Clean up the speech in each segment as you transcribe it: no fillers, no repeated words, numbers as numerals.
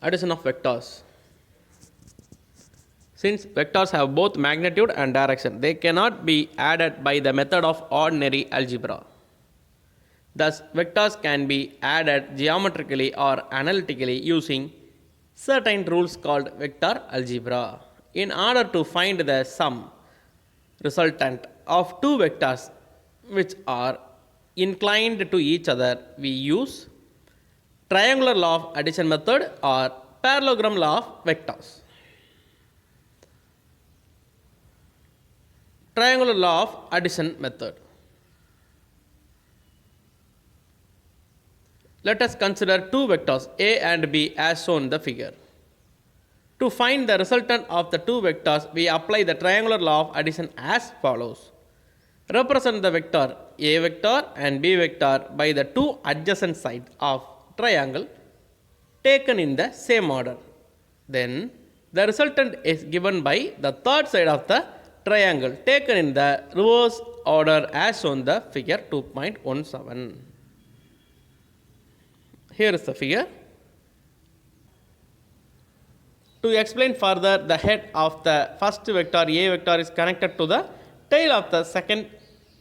Addition of vectors. Since vectors have both magnitude and direction, they cannot be added by the method of ordinary algebra. Thus, vectors can be added geometrically or analytically using certain rules called vector algebra. In order to find the sum resultant of two vectors which are inclined to each other, we use triangular law of addition method or parallelogram law of vectors. Triangular law of addition method. Let us consider two vectors A and B as shown in the figure. To find the resultant of the two vectors, we apply the triangular law of addition as follows. Represent the vector A vector and B vector by the two adjacent sides of triangle taken in the same order. Then the resultant is given by the third side of the triangle taken in the reverse order as shown in the figure 2.17. Here is the figure. To explain further, the head of the first vector A vector is connected to the tail of the second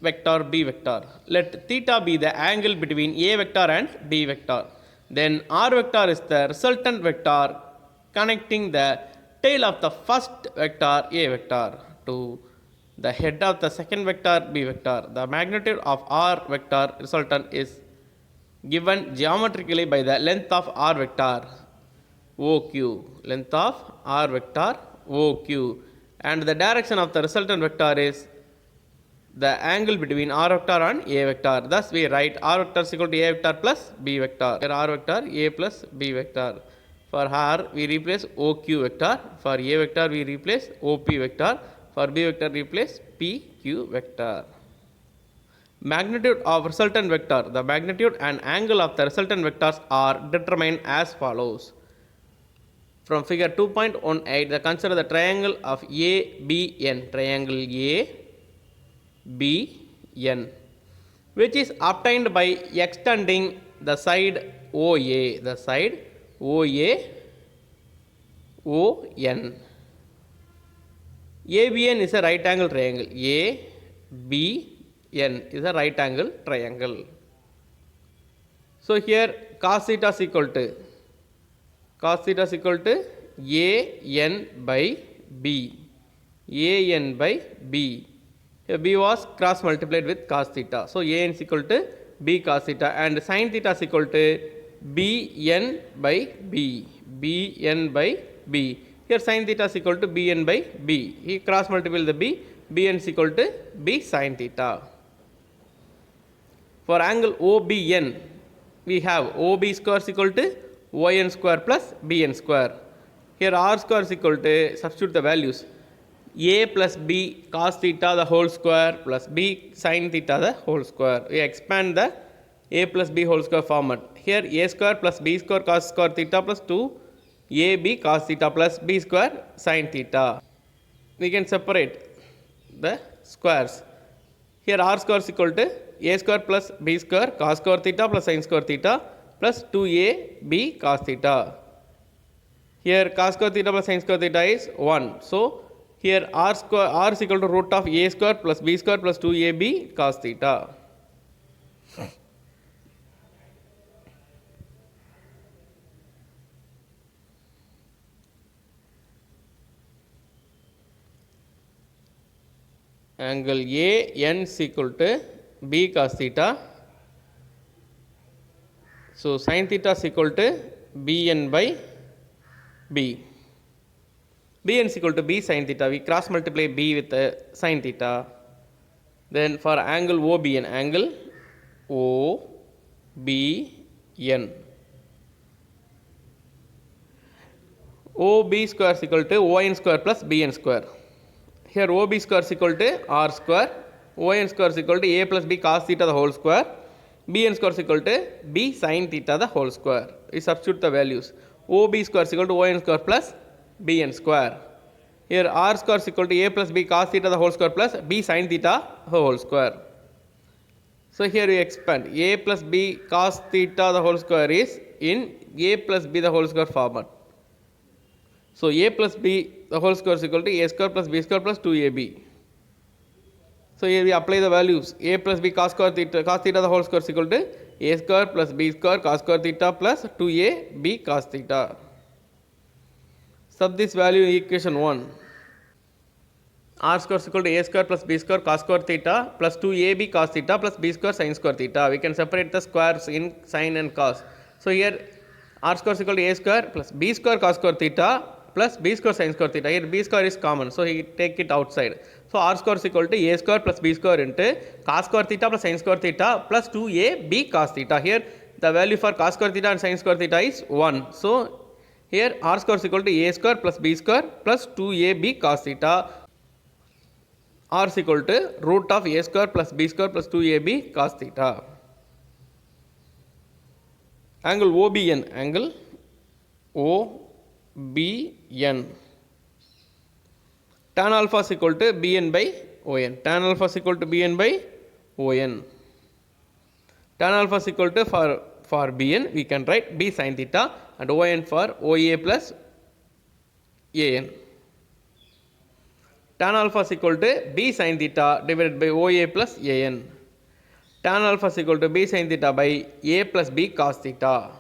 vector B vector. Let theta be the angle between A vector and B vector. Then R vector is the resultant vector connecting the tail of the first vector A vector to the head of the second vector B vector. The magnitude of R vector resultant is given geometrically by the length of R vector OQ, length of R vector OQ, and the direction of the resultant vector is the angle between R vector and A vector. Thus we write R vector is equal to A vector plus B vector. Here R vector A plus B vector. For R we replace OQ vector. For A vector we replace OP vector. For B vector replace PQ vector. Magnitude of resultant vector. The magnitude and angle of the resultant vectors are determined as follows. From figure 2.18, consider the triangle of ABN, triangle ABN, which is obtained by extending the side OA, the side OA, ON. ABN is a right angle triangle. ABN is a right angle triangle. So here cos theta is equal to AN by B. AN by B. Here B was cross multiplied with cos theta. So AN is equal to B cos theta and sin theta is equal to BN by B. BN by B. Here sin theta is equal to Bn by B. He cross multiply the B. Bn is equal to B sin theta. For angle OBN, we have OB square is equal to ON square plus BN square. Here R square is equal to, substitute the values, A plus B cos theta the whole square plus B sin theta the whole square. We expand the A plus B whole square format. Here A square plus B square cos square theta plus 2 AB cos theta plus B square sin theta. We can separate the squares. Here R square is equal to A square plus B square cos square theta plus sin square theta plus 2AB cos theta. Here cos square theta plus sin square theta is 1. So here R is equal to root of A square plus B square plus 2AB cos theta. Angle AN is equal to B cos theta. So sin theta is equal to Bn by B. Bn is equal to B sin theta. We cross multiply B with sin theta. Then for angle OBN, angle OBN, OB square is equal to ON square plus BN square. Here OB square is equal to R square, ON square is equal to A plus B cos theta the whole square, BN square is equal to B sin theta the whole square. We substitute the values. OB square is equal to ON square plus BN square. Here R square is equal to A plus B cos theta the whole square plus B sin theta the whole square. So here we expand. A plus B cos theta the whole square is in A plus B the whole square format. So a plus b the whole square is equal to a square plus b square plus 2ab. So here we apply the values. A plus b cos theta the whole square is equal to a square plus b square cos square theta plus 2ab cos theta. Sub this value in equation 1. R square is equal to a square plus b square cos square theta plus 2ab cos theta plus b square sin square theta. We can separate the squares in sin and cos. So here r square is equal to a square plus b square cos square theta plus b square sin square theta. Here b square is common, so he take it outside. So r square is equal to a square plus b square into cos square theta plus sin square theta plus 2ab cos theta. Here the value for cos square theta and sin square theta is 1. So here r square is equal to a square plus b square plus 2ab cos theta. R is equal to root of a square plus b square plus 2ab cos theta. Angle OBN, angle OBN. Tan alpha is equal to Bn by On. Tan alpha is equal to Bn by On. Tan alpha is equal to for Bn we can write B sin theta and On for OA plus An. Tan alpha is equal to B sin theta divided by OA plus An. Tan alpha is equal to B sin theta by A plus B cos theta.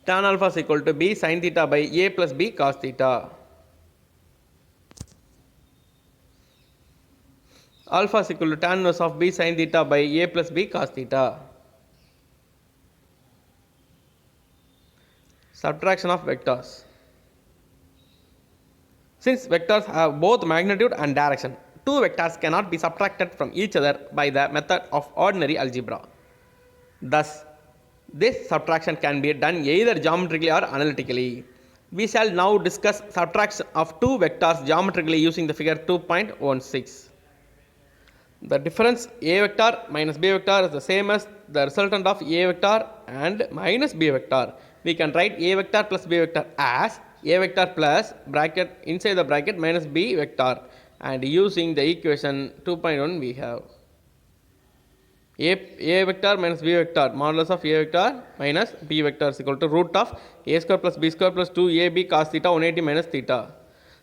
Tan alpha is equal to B sin theta by A plus B cos theta. Alpha is equal to tan inverse of B sin theta by A plus B cos theta. Subtraction of vectors. Since vectors have both magnitude and direction, two vectors cannot be subtracted from each other by the method of ordinary algebra. Thus, this subtraction can be done either geometrically or analytically. We shall now discuss subtraction of two vectors geometrically using the figure 2.16. The difference a vector minus b vector is the same as the resultant of a vector and minus b vector. We can write a vector plus b vector as a vector plus bracket inside the bracket minus b vector, and using the equation 2.1 we have a vector minus b vector modulus of a vector minus b vector is equal to root of a square plus b square plus 2ab cos theta 180 minus theta.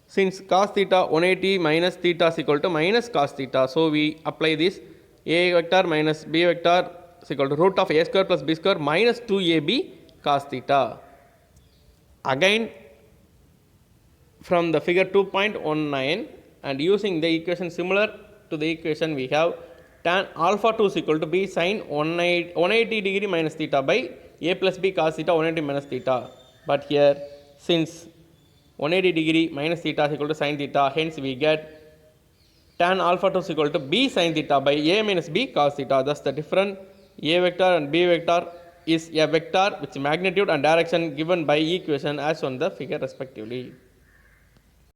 Since cos theta 180 minus theta is equal to minus cos theta, so we apply this a vector minus b vector is equal to root of a square plus b square minus 2ab cos theta. Again from the figure 2.19 and using the equation similar to the equation we have tan alpha 2 is equal to b sin 180 degree minus theta by a plus b cos theta 180 minus theta. But here since 180 degree minus theta is equal to sin theta, hence we get tan alpha 2 is equal to b sin theta by a minus b cos theta. Thus the difference a vector and b vector is a vector which magnitude and direction given by equation as on the figure respectively.